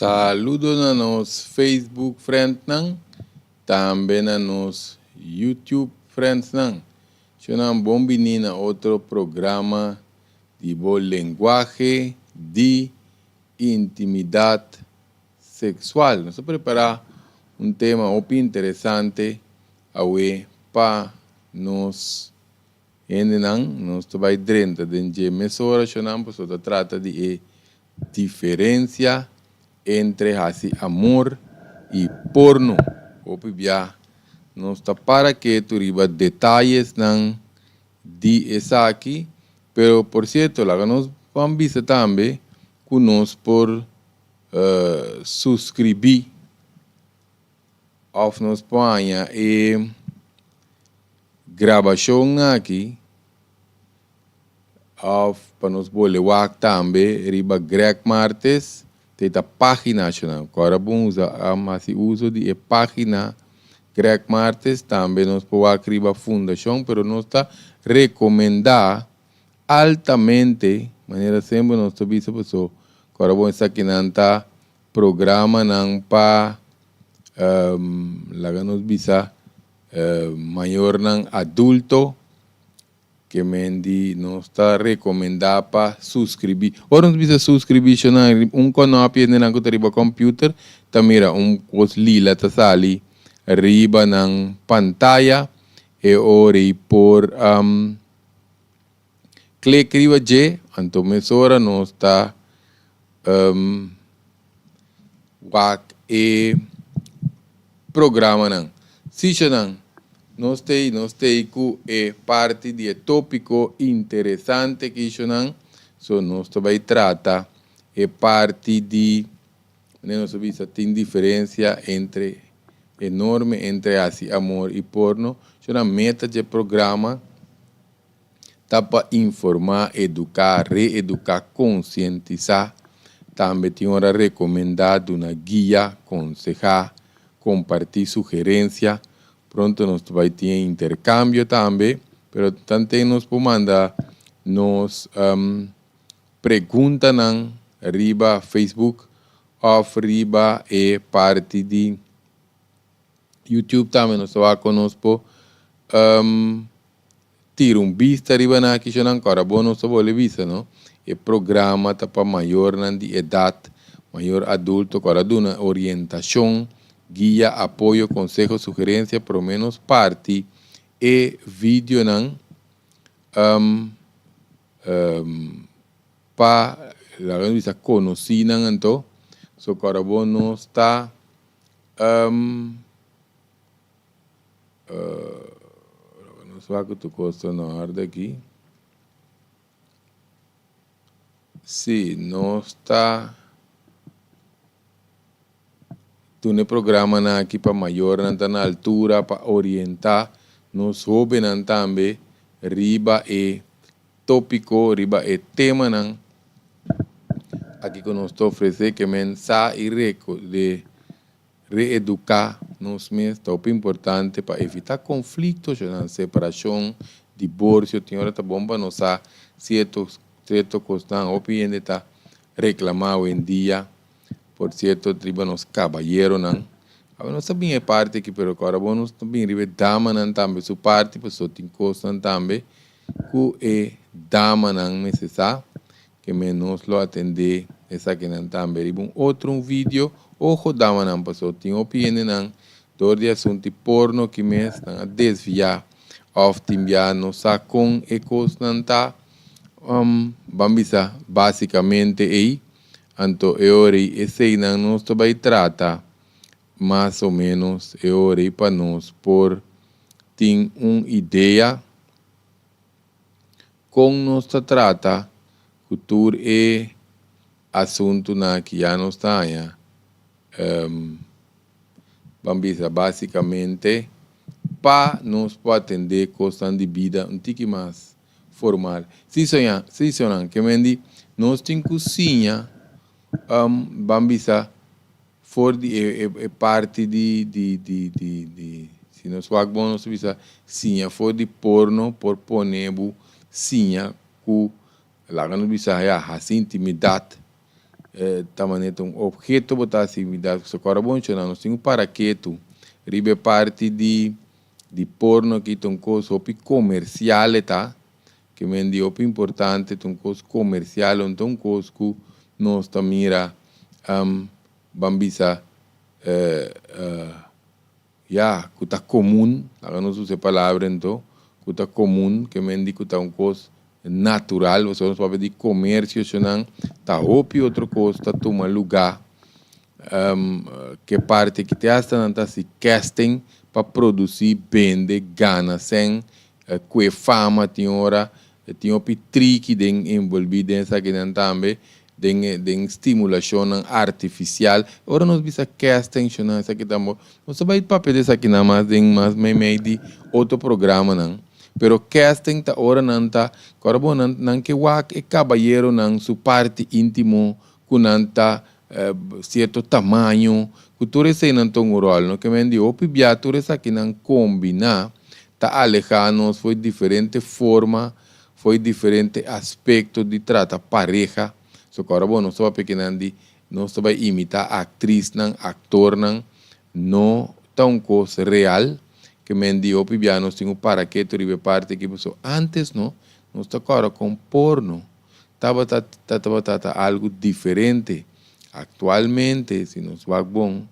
Saludo na nos Facebook friends nang, também na nos YouTube friends nang. Chonang bom na outro programa de bom linguagem de intimidade sexual. Nós vamos preparar tema muito interessante para nós. Nós vai dentro de mesura chonang pois trata de diferença entre amor e porno. Opibia, nós está para que tu riba detalhes não de essa aqui, pero por certo, lá nós vamos ver também que nós por subscrever of nós ponha e gravação aqui of para nós bolear também riba Greg Martes da página nacional. Agora vamos usar mais uso de página Greg Martes também nós podemos criar a fundação, pero nós está recomendar altamente maneira sempre nós está visa pessoa. Agora vamos estar aqui nanta programa não para lá nós visa maior não adulto que mendi não está recomendado para subscrever. Ora não precisa subscrever, canopy na que riba computer, tamira cos lila ta sali riba ng pantalla e ori por click riba J, anto mesora não está wak e programa não. Si não nós temos parte de tópico interessante que nós vai tratar parte de nós tem diferença enorme entre amor e porno. A meta do programa está para informar, educar, reeducar, conscientizar. Também tem hora recomendado uma guia, aconselhar, compartilhar sugerência. Pronto nós vai ter intercâmbio também, pero também nós podemos mandar nos perguntas na riba Facebook ou riba e parte de YouTube também nós vai conosco ter vista riba na que já não agora bom nós vamos vista não e programa tá para maior de idade, maior adulto agora duna orientação, guia, apoio, consejo, sugerência, por menos parte e vídeo não para a gente conhecer não então so agora bom não está não sei que tu custa na hora aqui se não está no programa na aqui para maior na altura para orientar nos jovens também riba e tópico riba e tema não aqui que nós oferecer que mensagem de reeducar nos mesmos top importante para evitar conflitos, separação, divórcio, tem hora tá bom para nós certo coisas opinião está reclamar hoje em dia. Por certo, triba nos caballeros não. Nós também é parte aqui, pero agora nós também ribe dama não também sua parte, pessoa tem coisa também que é dama não necessário que menos lo atender essa que não também ribe outro vídeo ojo dama não pessoa tem opinião não do de assunto de porno que mes não desviar of timbia no sa com e coisa não tá bambisa basicamente aí. Então, esse não nós vai tratar mais ou menos para nós por ter uma ideia como nós trata futuro e assunto na que já não está basicamente para nós atender coisas de vida um pouco mais formal. Se sonham que nós temos cozinha bambisa for de parte de se nós vamos bisa sinha for de porno por ponebu sinha ku lá no bisa ya has intimidade tamane objeto botar atividade so coraboncho nós temos paraqueto ribe parte de porno que tem coisa opi comercial tá que mendi opi importante tem coisa comercial então coisa que nós tá mira bambisa que tá comum agora não usa palavra então que tá comum que mendi que tá coisa natural, você não pode de comércio, senão tá opi outra coisa, tá toma lugar, que parte que te hasta não tá se casting para produzir, vende, gana, sem que fama tem hora, tem opi trick den envolvido nessa que não também, den estimulação artificial, ora nós bisa casting, senão essa que estamos, nós vai papel dessa aqui na mais, den mais meio de outro programa não. Pero casting ta ora nanta korbo nan que wak e caballero nan su parte íntimo kunanta certo tamanho cultura sei nan tong rol no que mendi opi biatura sa que nan combina ta alejanos foi diferente forma foi diferente aspecto de trata pareja so korbo no so pequenandi no so vai imitar atriz nan actor nan no tão coisa real que mendi opi bianos tinha para que tu ribe parte que passou antes não está agora com porno tava algo diferente atualmente se nos vai bom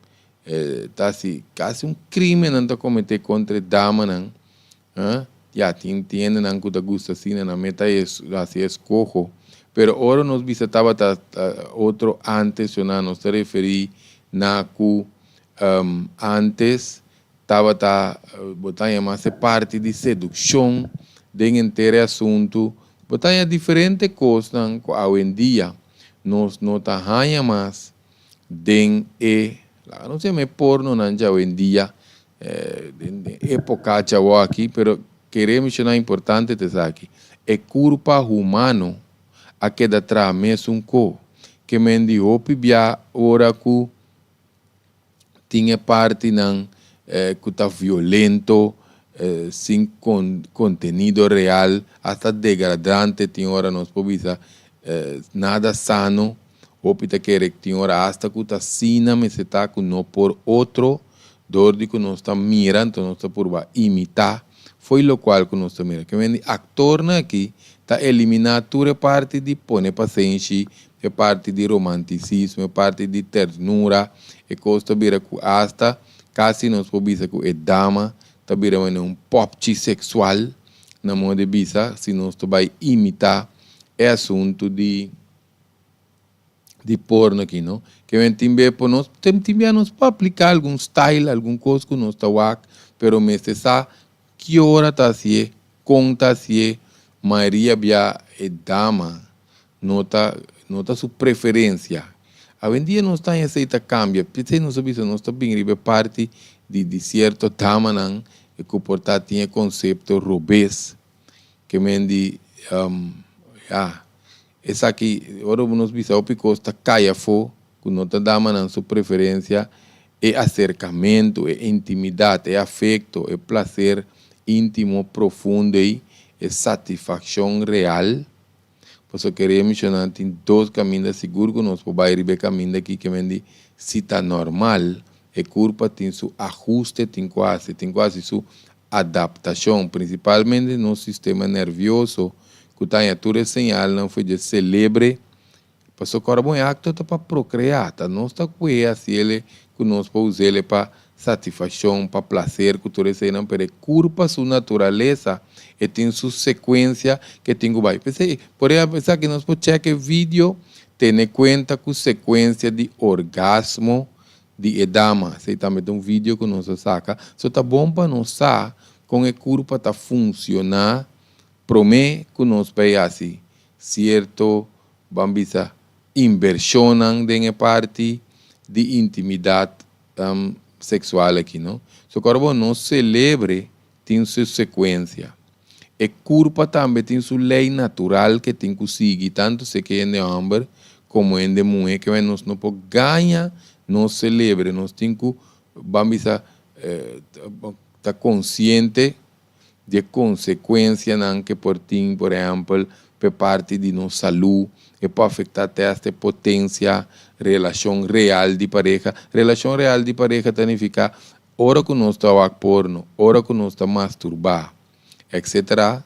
tá assim quase crime não tá cometer contra dama não já tiene não que gusta assim na meta é assim escojo pero ora nos visitava outro antes eu não nos referi na que antes estava botando mais parte de sedução de inteiro assunto botando diferente coisas hoje em dia nós não trabalhamos mais de não sei me porno não já hoje em dia época já aqui pero queremos que é importante dizer aqui é culpa humano a que dá atrás mesmo que mendi opi bia ora que tinha parte não que está violento, sem contenido real, hasta degradante, tem hora nós podemos nada sano, ou pita que tem hora hasta que está sina, mas está que não por outro, dor de que nós está mirando, nós está por imitar, foi o qual que nós está mirando. Que vem actor aqui, está eliminar toda parte de pôr paciência, é parte de romanticismo, é parte de ternura, é coisa que hasta quase nós podemos que é dama, também é pop sexual, na mão de bisa, se nós vai imitar, é assunto de porno aqui, não? Que vem também para nós, também nós para aplicar algum style, algum coisa que nós está wak, pero me sa que hora tá se conta se maioria bia é dama, nota sua preferência. Hoje em dia não está em aceita cambia, porque não sabe se não está bem ribe parte de certo tamanho e comportar tinha conceito robês que mendi essa aqui ora nos bisa o pico está caia fo que não está dando sua preferência é acercamento, é intimidade, é afeto, é prazer íntimo, profundo e é satisfação real. Por isso queria mencionar tem dois caminhos seguros que nós podemos ir caminho aqui que vem se está normal é culpa tem seu ajuste tem quase sua adaptação principalmente no sistema nervioso que tem a toda señal não foi de celebre por isso agora bom acto para procriar tá não está com assim ele que nós podemos usar ele para satisfação para prazer que toda señal pero culpa sua natureza e tem sua sequência que tem que vai. Por aí, pensar que nós podemos checar vídeo, ter em conta com sequência de orgasmo de edama. Você também tem um vídeo que nós saca. Só tá bom para nós saber como a curva está funcionar. Promete que nós vai assim, certo, vamos inversão de parte de intimidade sexual aqui, não? Só que agora não celebre tem sua sequência. E culpa também tem sua lei natural que tem que seguir, tanto se que é de homem como é de mulher, que nós não podemos ganhar, não celebra, nós temos que, vamos estar consciente de consequência não que por exemplo, por parte de nossa saúde, e pode afetar até esta potência, relação real de pareja. Relação real de pareja significa hora que nós estamos porno, hora que nós estamos masturbar, etc.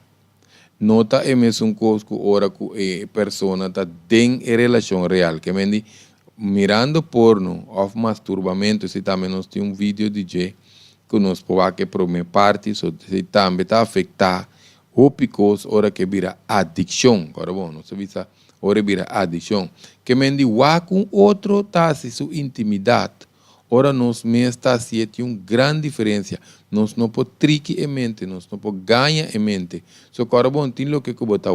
Nota é mesmo coisa que hora que a pessoa está dentro de relação real, que me mirando porno ou masturbamento, se também nós temos vídeo de que nós podemos que por minha parte, se também está afetar o picos hora que vira adicção, agora bom, não se visa hora vira adicção, que me diz com outro tá se sua intimidade, ora nós mesmo está se tem uma grande diferença, nós não podemos trique em mente, nós não podemos ganhar em mente, so agora bom tem lo que bota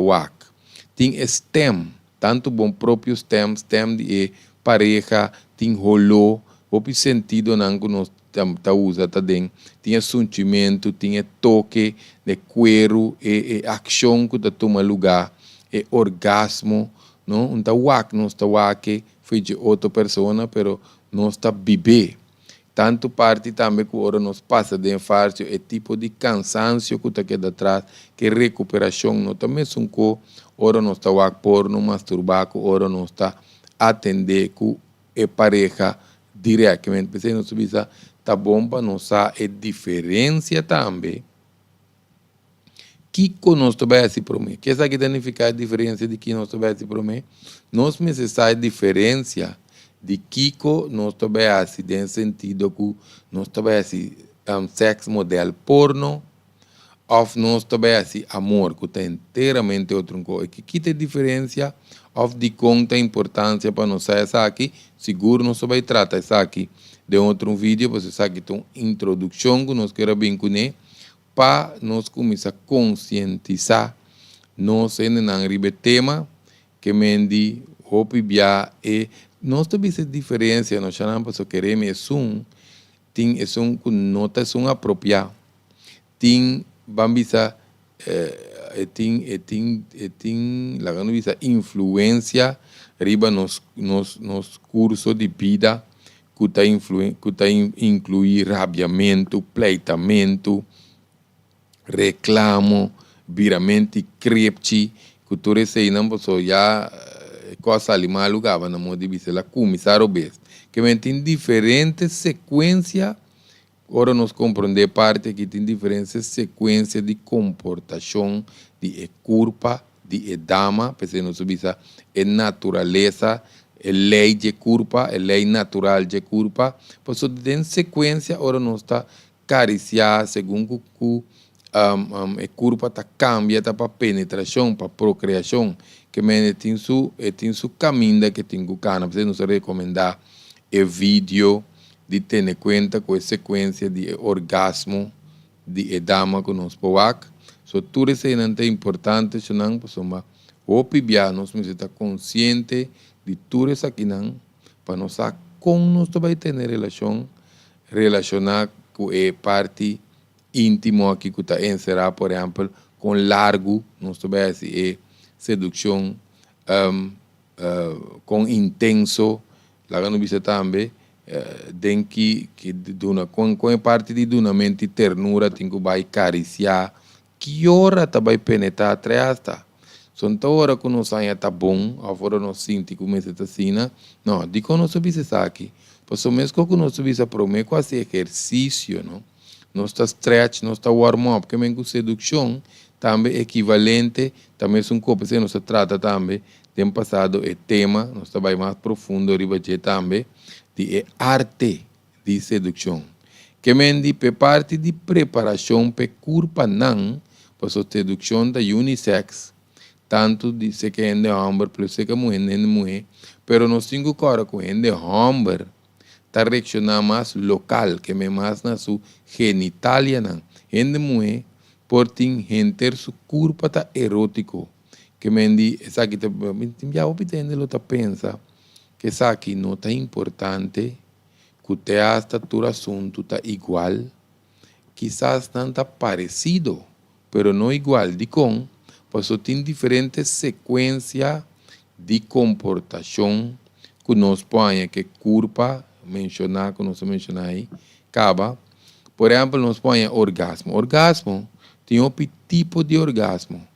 tem stem, tanto bom próprio stem de pareja, tem rolô, o sentido não que nós usa também, tinha sentimento, tinha toque de cuero, e ação que toma lugar, e orgasmo, não? Então, não está que foi de outra pessoa, pero não está bebê. Tanto parte também que agora nos passa de infarto, é tipo de cansaço que está aqui atrás, que recuperação, não também são que agora não está porno, masturbar, que agora não está atender com a pareja diretamente. Pensei, não subisa, tá bom para nós a diferença também. Que nós tivesse para mim? Que essa que significa a diferença de que nós tivesse para mim? Nós precisamos a diferença de que nós tivesse no sentido que nós tivesse sexo modelo porno ou nós tivesse amor, que está inteiramente outra coisa. Que tem diferença ou de quanta importância para nós essa aqui? Seguro nós vai tratar essa aqui de outro vídeo, você sabe que tem uma introdução que nós queremos bem com para nós começar a conscientizar nós ainda arriba tema que mendi hope bia e nós também essa diferença nós chamamos só queremos tem que nota apropriado tem bambisa tem lá no visa influência riba nos curso de vida que está incluir rabiamento, pleitamento, reclamo, viramento crepti, que tu recebe não posso já coisa ali mal lugar, na modo de dizer lá começar o bes, que tem diferentes sequências, agora nós compreender parte que tem diferentes sequências de comportação, de culpa, de dama, pensei não subisa, é natureza, é lei de culpa, é lei natural de culpa, por isso tem sequência, agora nós está cariciar segundo que a culpa tá cambia tá para penetração, para procriação, que tem su caminho que tem que cana, você nos recomendar o vídeo de ter em conta com a sequência de orgasmo de dama que nós podemos, so tudo isso é importante, senão pessoa o pibia nós precisamos estar consciente de tudo isso aqui não, para nós saber como nós vai ter relacionar com a parte íntimo aqui que está encerrado, por exemplo, com largo, nós também sedução, com intenso, lá no bisa também, tem que com a parte de dunamento e ternura, tem que vai acariciar, que hora tá vai penetrar atrás, tá? São hora que nós saia tá bom, agora nós sentimos que começa a assim, não, de quando nós subimos aqui, pois o mesmo que nós subimos para mim, quase exercício, não? Nós está stretch, nós está warm-up, porque mesmo sedução também é equivalente, também é um copo, se nós trata também, tem passado é tema, nós está mais profundo, riba também, de arte de sedução. Que mendi pe parte de preparação pe curpa não, para a sedução da unissex, tanto de se que é de homem, plus se que é mulher, pero nós temos agora com de homem, está reaccionando mais local, que é mais na sua genitalia, não. Gente mulher, por ter gente su corpo tá erótico, que me diz, essa aqui já obtendo lo tá pensa, que essa aqui não tá importante, que te a estatura assunto tá igual, quizás não tá parecido, pero não igual de com, pois tem diferentes sequências de comportação que nós põe que curva mencionar, que nós mencionar aí, acaba. Por exemplo, nós põe orgasmo. Orgasmo tem um tipo de orgasmo.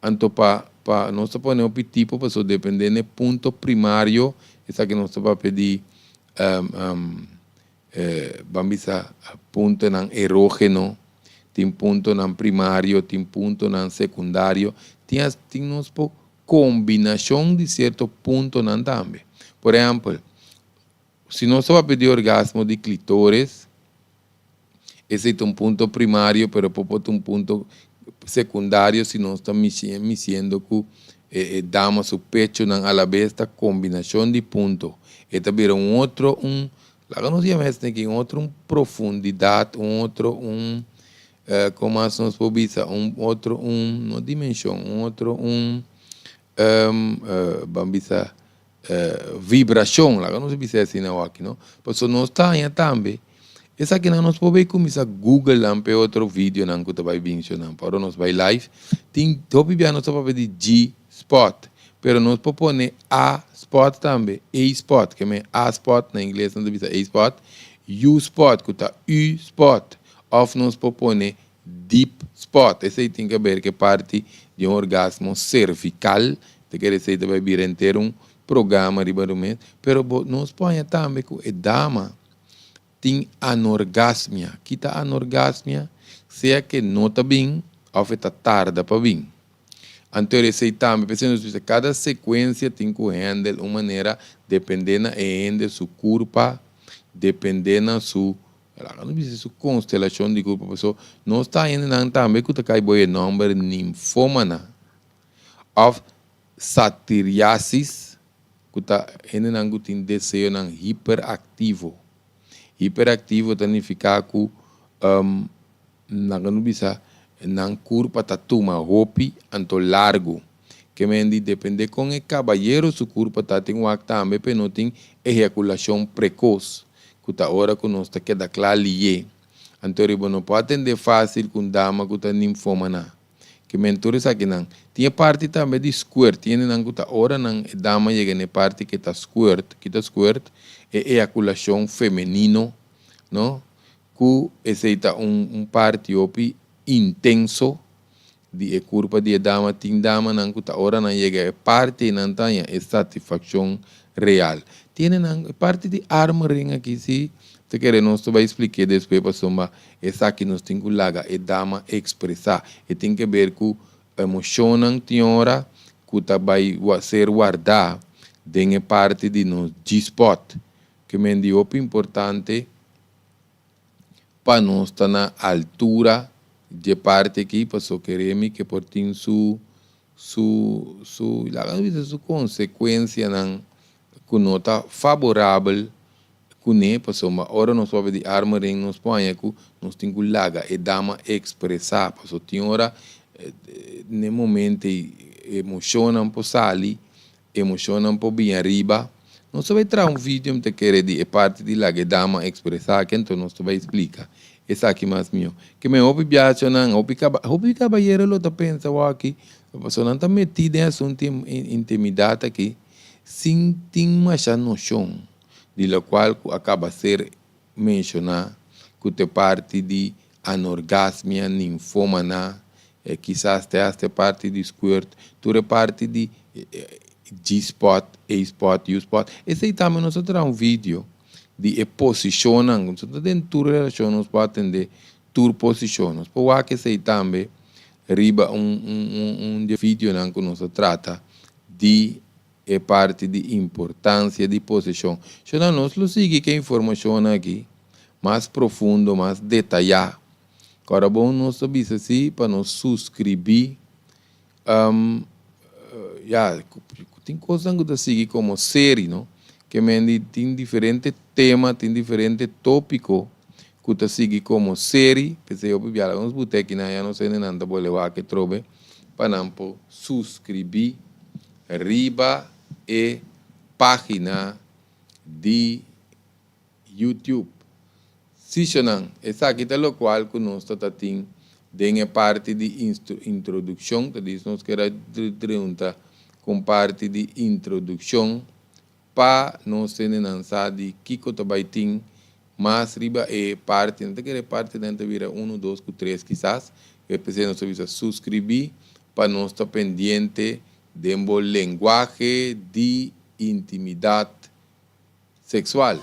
Então, para nós poner um tipo, para depender do ponto primário, essa que nós vamos pedir, vamos a ponto não erógeno, tem ponto não primário, tem ponto não secundário, tem nós combinação de certo ponto não também. Por exemplo, se nós vamos pedir orgasmo de clitóris, esse é um ponto primário, mas pode ter um ponto secundário se nós estamos mexendo com damos o pecho a la vez esta combinação de pontos. Este vira outro, lá não se chama aqui, profundidade, como nós podemos dizer, uma dimensão, vamos dizer, vibração, lá não se diz assim não aqui, não? Porque nós estamos também. Essa aqui nós podemos começar a Google para outro vídeo não que vai vir não para nós vai live tem top bem nós podemos pedir G-spot pero nós podemos pôr A-spot também A-spot que é A-spot na inglês não deve ser A-spot U-spot que está U-spot ou nós podemos pôr deep spot esse aí tem que ver que parte de orgasmo cervical de que esse vai vir inteiro programa de barulho pero nós podemos também com a dama tem anorgasmia. Kita anorgasmia, seja que não está bem, ou está tarde para vir. Então, esse também, cada sequência tem que handle de uma maneira, dependendo de sua corpo, dependendo de sua constelação de corpo. Nós está indo também que está o nome ninfomana, ou satiriasis, que está indo tem desejo hiperativo. Hiperativo significa que não curva está tuma roupa anto largo que mendi depende com o cabalheiro su curva está tem um acto também mas não tem ejaculação precoce que tá hora que nós está queda claro lié então não pode atender fácil com dama que está ninfomana que mentores aqui não tinha parte também de squirt tinha não que tá hora não dama chega na parte que está squirt ejaculação feminino, não? Que esse é parte intenso de curva de dama, tem dama não que hora não chega parte não tem satisfação real. Tem não parte de armoring aqui se te quer nós vai explicar depois para soma essa aqui nós tem que laga e dama expressar e tem que ver com emoção não tem hora que tá vai ser guardar dentro parte de nos G-spot que me dio importante para nós estar na altura de parte aqui para só queremos que por ter su consequência não que nota favorável que nem para só uma hora nós vamos de armoring nós põe que nós tem que laga e dama expressar para só tem hora no momento emocionam por sali emocionam por bem arriba. Nós vai trazer vídeo que quer de parte de lá que dama expressar que então nós vai explicar. Essa aqui mais meu. Que me ouve viajar não, ouve cabalheiro lo tá pensa aqui, a pessoa não tá metida em assunto intimidade aqui, sem ter mais a noção de la qual acaba ser mencionar que te parte de anorgasmia, ninfomana, quizás te hace parte de squirt, tu é parte de G-spot, A-spot, U-spot. Esse aí também nós temos vídeo de posicionam. Então, dentro da relação, nós podemos atender tur posiciones. Por aqui esse aí também, riba vídeo que nós trata de parte de importância de posição. Então, nós lo sigue que a informação aqui, mais profundo, mais detalhada. Agora, bom, nós sabemos assim, para nos subscrever, tem coisas que seguir como série, não? Que tem diferentes temas, tem diferentes tópicos que te seguir como série. Pensei, eu vi alguns botecos, não sei nada, vou levar que trobe, para não subscrever, riba e página de YouTube. Se não, essa aqui é o qual que nós temos de parte de introdução, que diz nós queremos perguntar com parte de introdução para nós termos de que vai ter Mas riba parte, não te querer parte dentro vira 1, 2, 3 quizás. Eu pensei no serviço subscrever para não estar pendiente de um lenguaje de intimidade sexual.